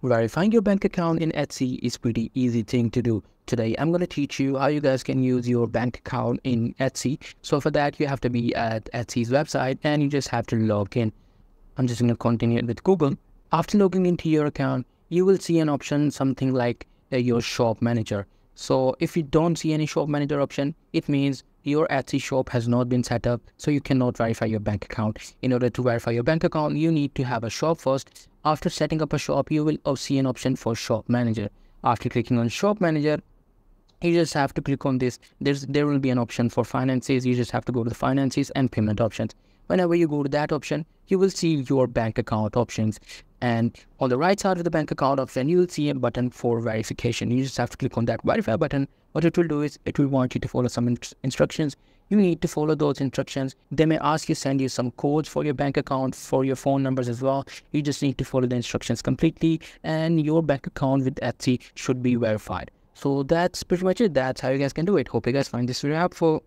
Verifying your bank account in Etsy is pretty easy thing to do. Today, I'm going to teach you how you guys can use your bank account in Etsy. So for that, you have to be at Etsy's website and you just have to log in. I'm just going to continue it with Google. After logging into your account, you will see an option, something like your shop manager. So if you don't see any shop manager option, it means your Etsy shop has not been set up, so you cannot verify your bank account. In order to verify your bank account, you need to have a shop first. After setting up a shop, you will see an option for shop manager. After clicking on shop manager, you just have to click on this. There will be an option for finances. You just have to go to the finances and payment options. Whenever you go to that option, you will see your bank account options. And on the right side of the bank account option, you will see a button for verification. You just have to click on that verify button. What it will do is it will want you to follow some instructions. You need to follow those instructions. They may ask you, send you some codes for your bank account, for your phone numbers as well. You just need to follow the instructions completely and your bank account with Etsy should be verified. So that's pretty much it. That's how you guys can do it. Hope you guys find this very helpful.